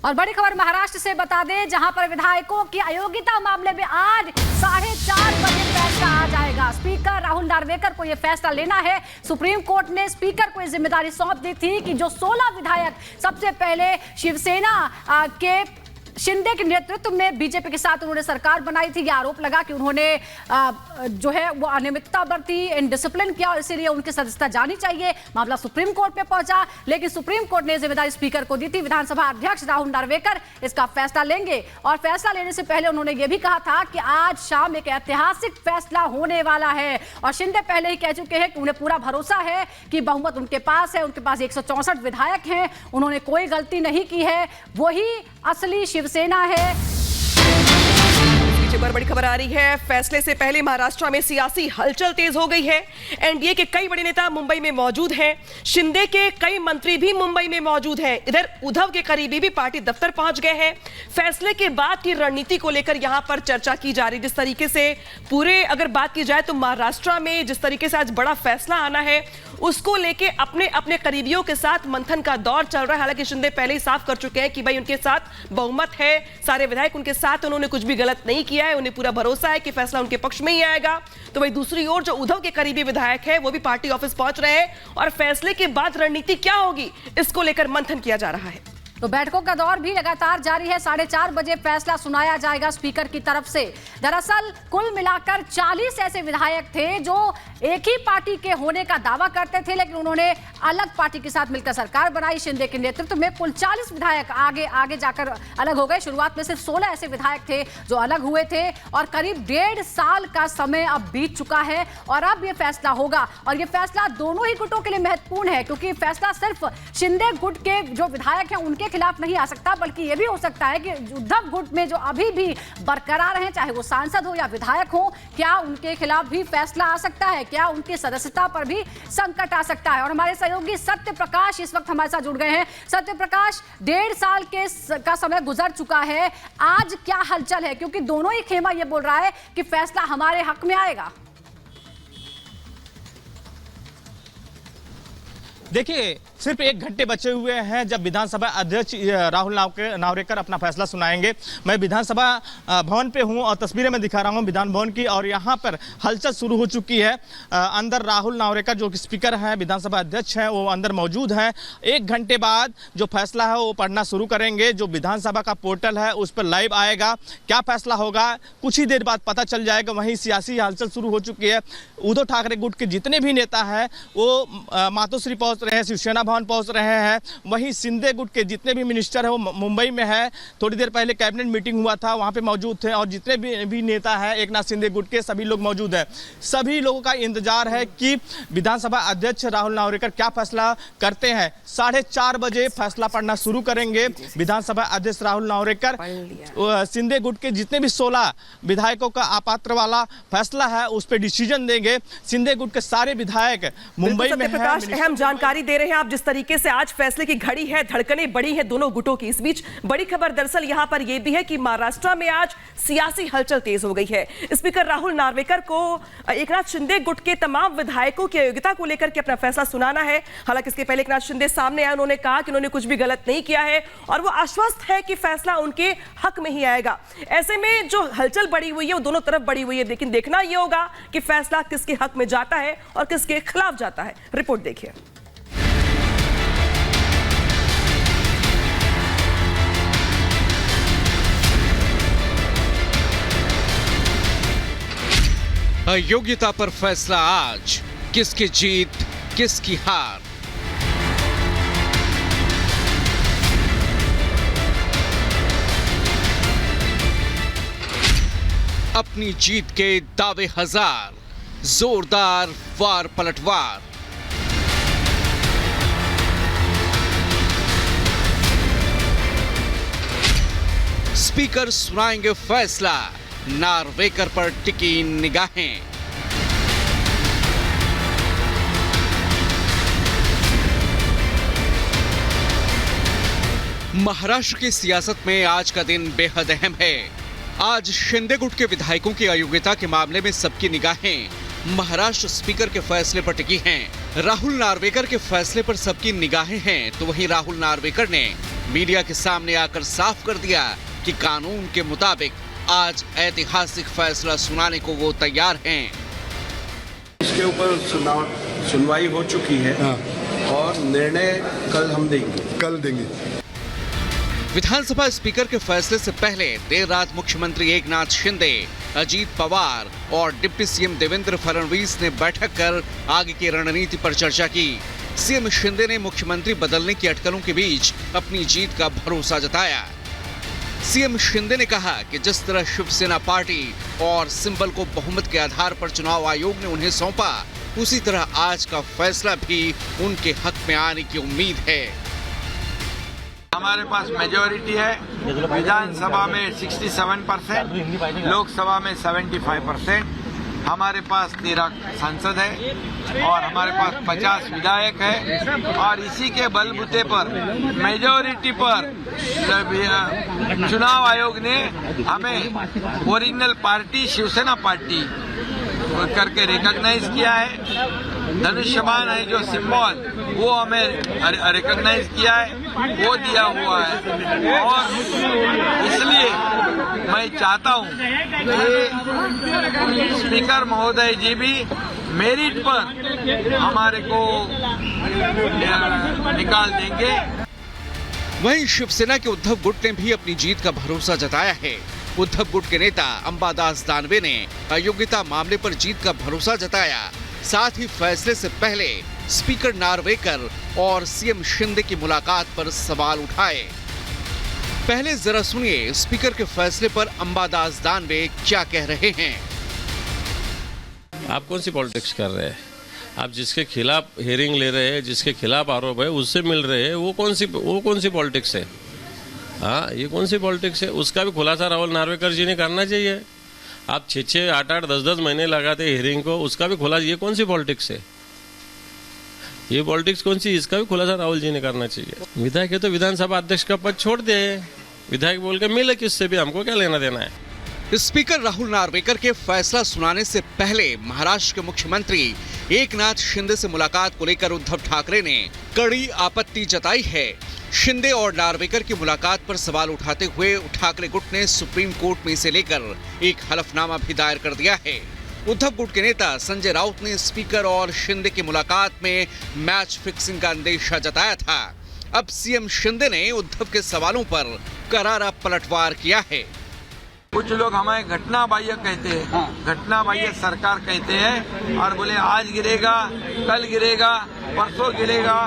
और बड़ी खबर महाराष्ट्र से बता दें, जहां पर विधायकों की अयोग्यता मामले में आज 4:30 बजे फैसला आ जाएगा। स्पीकर राहुल नार्वेकर को यह फैसला लेना है। सुप्रीम कोर्ट ने स्पीकर को यह जिम्मेदारी सौंप दी थी कि जो 16 विधायक सबसे पहले शिवसेना के शिंदे के नेतृत्व में बीजेपी के साथ उन्होंने सरकार बनाई थी, यह आरोप लगा कि उन्होंने जो है वो अनियमितता बरती, इनडिसिप्लिन किया और इसीलिए उनकी सदस्यता जानी चाहिए। मामला सुप्रीम कोर्ट में पहुंचा, लेकिन सुप्रीम कोर्ट ने जिम्मेदारी स्पीकर को दी थी। विधानसभा अध्यक्ष राहुल नार्वेकर इसका फैसला लेंगे और फैसला लेने से पहले उन्होंने यह भी कहा था कि आज शाम एक ऐतिहासिक फैसला होने वाला है। और शिंदे पहले ही कह चुके हैं कि उन्हें पूरा भरोसा है कि बहुमत उनके पास है, उनके पास 164 विधायक हैं, उन्होंने कोई गलती नहीं की है, वही असली शिवसेना है। पर बड़ी खबर आ रही है, फैसले से पहले महाराष्ट्र में सियासी हलचल तेज हो गई है। एनडीए के कई बड़े नेता मुंबई में मौजूद हैं, शिंदे के कई मंत्री भी मुंबई में मौजूद हैं। इधर उद्धव के करीबी भी पार्टी दफ्तर पहुंच गए हैं। फैसले के बाद की रणनीति को लेकर यहां पर चर्चा की जा रही। जिस तरीके से पूरे अगर बात की जाए तो महाराष्ट्र में जिस तरीके से आज बड़ा फैसला आना है, उसको लेके अपने अपने करीबियों के साथ मंथन का दौर चल रहा है। हालांकि शिंदे पहले ही साफ कर चुके हैं कि भाई उनके साथ बहुमत है, सारे विधायक उनके साथ, उन्होंने कुछ भी गलत नहीं किया है, उन्हें पूरा भरोसा है कि फैसला उनके पक्ष में ही आएगा। तो वही दूसरी ओर जो उद्धव के करीबी विधायक है वो भी पार्टी ऑफिस पहुंच रहे हैं और फैसले के बाद रणनीति क्या होगी इसको लेकर मंथन किया जा रहा है। तो बैठकों का दौर भी लगातार जारी है। 4:30 बजे फैसला सुनाया जाएगा स्पीकर की तरफ से। दरअसल कुल मिलाकर 40 ऐसे विधायक थे जो एक ही पार्टी के होने का दावा करते थे, लेकिन उन्होंने अलग पार्टी के साथ मिलकर सरकार बनाई। शिंदे के नेतृत्व में कुल 40 विधायक आगे जाकर अलग हो गए। शुरुआत में सिर्फ 16 ऐसे विधायक थे जो अलग हुए थे और करीब 1.5 साल का समय अब बीत चुका है और अब यह फैसला होगा। और यह फैसला दोनों ही गुटों के लिए महत्वपूर्ण है, क्योंकि फैसला सिर्फ शिंदे गुट के जो विधायक हैं उनके खिलाफ नहीं आ सकता, बल्कि यह भी हो सकता है कि उद्धव गुट में जो अभी भी बरकरार हैं, चाहे वो सांसद हो या विधायक हो, क्या उनके खिलाफ भी फैसला आ सकता है, क्या उनकी सदस्यता पर भी संकट आ सकता है। और हमारे सहयोगी सत्य प्रकाश इस वक्त हमारे साथ जुड़ गए हैं। सत्य प्रकाश, 1.5 साल का समय गुजर चुका है, आज क्या हलचल है, क्योंकि दोनों ही खेमा यह बोल रहा है कि फैसला हमारे हक में आएगा। देखिए, सिर्फ 1 घंटे बचे हुए हैं जब विधानसभा अध्यक्ष राहुल नार्वेकर अपना फैसला सुनाएंगे। मैं विधानसभा भवन पे हूं और तस्वीरें मैं दिखा रहा हूं विधान भवन की, और यहां पर हलचल शुरू हो चुकी है। अंदर राहुल नार्वेकर जो कि स्पीकर हैं, विधानसभा अध्यक्ष हैं, वो अंदर मौजूद हैं। 1 घंटे बाद जो फैसला है वो पढ़ना शुरू करेंगे। जो विधानसभा का पोर्टल है उस पर लाइव आएगा। क्या फैसला होगा कुछ ही देर बाद पता चल जाएगा। वहीं सियासी हलचल शुरू हो चुकी है। उद्धव ठाकरे गुट के जितने भी नेता हैं वो मातोश्री पहुंच रहे हैं, शिवसेना भवन पहुंच रहे हैं। वहीं शिंदे गुट के जितने भी मिनिस्टर हैं वो मुंबई में है। थोड़ी देर पहले कैबिनेट मीटिंग हुआ था, वहां पे मौजूद थे, और जितने भी नेता हैं एकनाथ शिंदे गुट के सभी लोग मौजूद हैं। सभी लोगों का इंतजार है कि विधानसभा अध्यक्ष राहुल नार्वेकर क्या फैसला करते हैं। 4:30 बजे फैसला पढ़ना शुरू करेंगे विधानसभा अध्यक्ष राहुल नार्वेकर। शिंदे गुट के जितने भी 16 विधायकों का अपात्र वाला फैसला है उस पर डिसीजन देंगे। शिंदे गुट के सारे विधायक मुंबई में हैं। अहम जानकारी दे रहे हैं आप। जिस तरीके से आज फैसले की घड़ी है, धड़कनें बड़ी है दोनों गुटों की। इस बीच बड़ी खबर दरअसल यहां पर यह भी है कि महाराष्ट्र में आज सियासी हलचल तेज हो गई है। स्पीकर राहुल नार्वेकर को एकनाथ शिंदे गुट के तमाम विधायकों की अयोग्यता को लेकर के अपना फैसला सुनाना है। हालांकि इसके पहले एकनाथ शिंदे सामने आए, उन्होंने कहा कि उन्होंने कुछ भी गलत नहीं किया है और वो आश्वस्त है कि फैसला उनके हक में ही आएगा। ऐसे में जो हलचल बढ़ी हुई है वो दोनों तरफ बढ़ी हुई है, लेकिन देखना यह होगा कि फैसला किसके हक में जाता है और किसके खिलाफ जाता है। रिपोर्ट देखिए। अयोग्यता पर फैसला आज, किसकी जीत किसकी हार। अपनी जीत के दावे हजार, जोरदार वार पलटवार। स्पीकर सुनाएंगे फैसला, नार्वेकर पर टिकी निगाहें। महाराष्ट्र की सियासत में आज का दिन बेहद अहम है। आज शिंदे गुट के विधायकों की अयोग्यता के मामले में सबकी निगाहें महाराष्ट्र स्पीकर के फैसले पर टिकी हैं। राहुल नार्वेकर के फैसले पर सबकी निगाहें हैं, तो वहीं राहुल नार्वेकर ने मीडिया के सामने आकर साफ कर दिया कि कानून के मुताबिक आज ऐतिहासिक फैसला सुनाने को वो तैयार हैं। इसके ऊपर सुनवाई हो चुकी है और निर्णय कल हम देंगे। विधानसभा स्पीकर के फैसले से पहले देर रात मुख्यमंत्री एकनाथ शिंदे, अजीत पवार और डिप्टी सीएम देवेंद्र फडणवीस ने बैठक कर आगे की रणनीति पर चर्चा की। सीएम शिंदे ने मुख्यमंत्री बदलने की अटकलों के बीच अपनी जीत का भरोसा जताया। सीएम शिंदे ने कहा कि जिस तरह शिवसेना पार्टी और सिंबल को बहुमत के आधार पर चुनाव आयोग ने उन्हें सौंपा, उसी तरह आज का फैसला भी उनके हक में आने की उम्मीद है। हमारे पास मेजॉरिटी है, विधानसभा में 67%, लोकसभा में 75%, हमारे पास 13 सांसद है और हमारे पास 50 विधायक है और इसी के बलबूते पर मेजॉरिटी पर चुनाव आयोग ने हमें ओरिजिनल पार्टी शिवसेना पार्टी करके रिकॉग्नाइज किया है। धनुष्यबाण है जो सिंबल, वो हमें रिकॉग्नाइज किया है, वो दिया हुआ है और इसलिए मैं चाहता हूं कि स्पीकर महोदय जी भी मेरिट पर हमारे को निकाल देंगे। वहीं शिवसेना के उद्धव गुट ने भी अपनी जीत का भरोसा जताया है। उद्धव गुट के नेता अंबादास दानवे ने अयोग्यता मामले पर जीत का भरोसा जताया। साथ ही फैसले से पहले स्पीकर नार्वेकर और सीएम शिंदे की मुलाकात पर सवाल उठाए। पहले जरा सुनिए स्पीकर के फैसले पर अंबादास दानवे क्या कह रहे हैं। आप कौन सी पॉलिटिक्स कर रहे हैं? आप जिसके खिलाफ हियरिंग ले रहे हैं, जिसके खिलाफ आरोप है, उससे मिल रहे हैं, वो कौन सी पॉलिटिक्स है? हाँ, ये कौन सी पॉलिटिक्स है? उसका भी खुलासा राहुल नार्वेकर जी ने करना चाहिए। आप 6-6, 8-8, 10-10 महीने लगाते हियरिंग को, उसका भी खुलासा, ये कौन सी पॉलिटिक्स है? ये पॉलिटिक्स कौन सी? इसका भी खुलासा राहुल जी ने करना चाहिए। विधायक है तो विधानसभा अध्यक्ष का पद छोड़ दे, विधायक बोल के मिले किससे भी, हमको क्या लेना देना है। स्पीकर राहुल नार्वेकर के फैसला सुनाने से पहले महाराष्ट्र के मुख्यमंत्री एकनाथ शिंदे से मुलाकात को लेकर उद्धव ठाकरे ने कड़ी आपत्ति जताई है। शिंदे और नार्वेकर की मुलाकात पर सवाल उठाते हुए ठाकरे गुट ने सुप्रीम कोर्ट में इसे लेकर एक हलफनामा भी दायर कर दिया है। उद्धव गुट के नेता संजय राउत ने स्पीकर और शिंदे की मुलाकात में मैच फिक्सिंग का अंदेशा जताया था। अब सीएम शिंदे ने उद्धव के सवालों पर करारा पलटवार किया है। कुछ लोग हमें घटना बाह्य कहते हैं, घटना बाह्य सरकार कहते हैं और बोले आज गिरेगा, कल गिरेगा, परसों गिरेगा,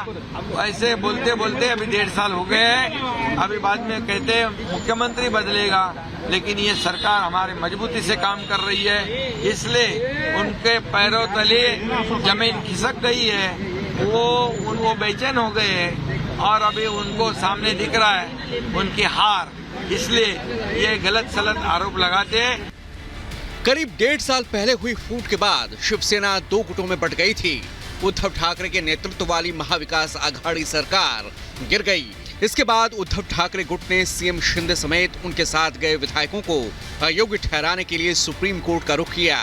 ऐसे बोलते बोलते अभी 1.5 साल हो गए हैं। अभी बाद में कहते हैं मुख्यमंत्री बदलेगा, लेकिन ये सरकार हमारे मजबूती से काम कर रही है, इसलिए उनके पैरों तले जमीन खिसक गई है, वो बेचैन हो गए हैं और अभी उनको सामने दिख रहा है उनकी हार, इसलिए ये गलत सलत आरोप लगाते हैं। करीब 1.5 साल पहले हुई फूट के बाद शिवसेना 2 गुटों में बंट गई थी। उद्धव ठाकरे के नेतृत्व वाली महाविकास आघाड़ी सरकार गिर गई। इसके बाद उद्धव ठाकरे गुट ने सीएम शिंदे समेत उनके साथ गए विधायकों को अयोग्य ठहराने के लिए सुप्रीम कोर्ट का रुख किया।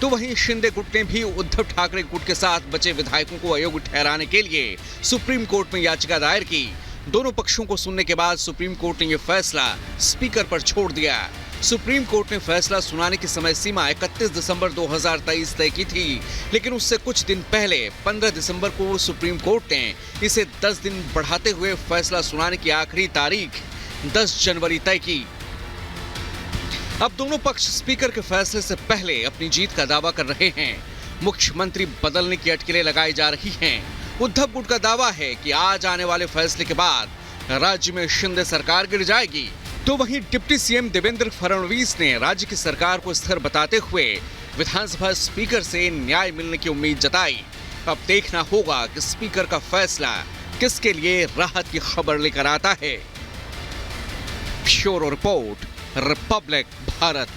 तो वहीं शिंदे गुट ने भी उद्धव ठाकरे गुट के साथ बचे विधायकों को अयोग्य ठहराने के लिए सुप्रीम कोर्ट में याचिका दायर की। दोनों पक्षों को सुनने के बाद सुप्रीम कोर्ट ने यह फैसला स्पीकर पर छोड़ दिया। सुप्रीम कोर्ट ने फैसला सुनाने की समय सीमा 31 दिसंबर 2023 तय की थी, लेकिन उससे कुछ दिन पहले 15 दिसंबर को सुप्रीम कोर्ट ने इसे 10 दिन बढ़ाते हुए फैसला सुनाने की आखिरी तारीख 10 जनवरी तय की। अब दोनों पक्ष स्पीकर के फैसले से पहले अपनी जीत का दावा कर रहे हैं। मुख्यमंत्री बदलने की अटकलें लगाई जा रही हैं। उद्धव गुट का दावा है कि आज आने वाले फैसले के बाद राज्य में शिंदे सरकार गिर जाएगी। तो वहीं डिप्टी सीएम देवेंद्र फडणवीस ने राज्य की सरकार को स्थिर बताते हुए विधानसभा स्पीकर से न्याय मिलने की उम्मीद जताई। अब देखना होगा कि स्पीकर का फैसला किसके लिए राहत की खबर लेकर आता है। Bureau report, Republic Bharat.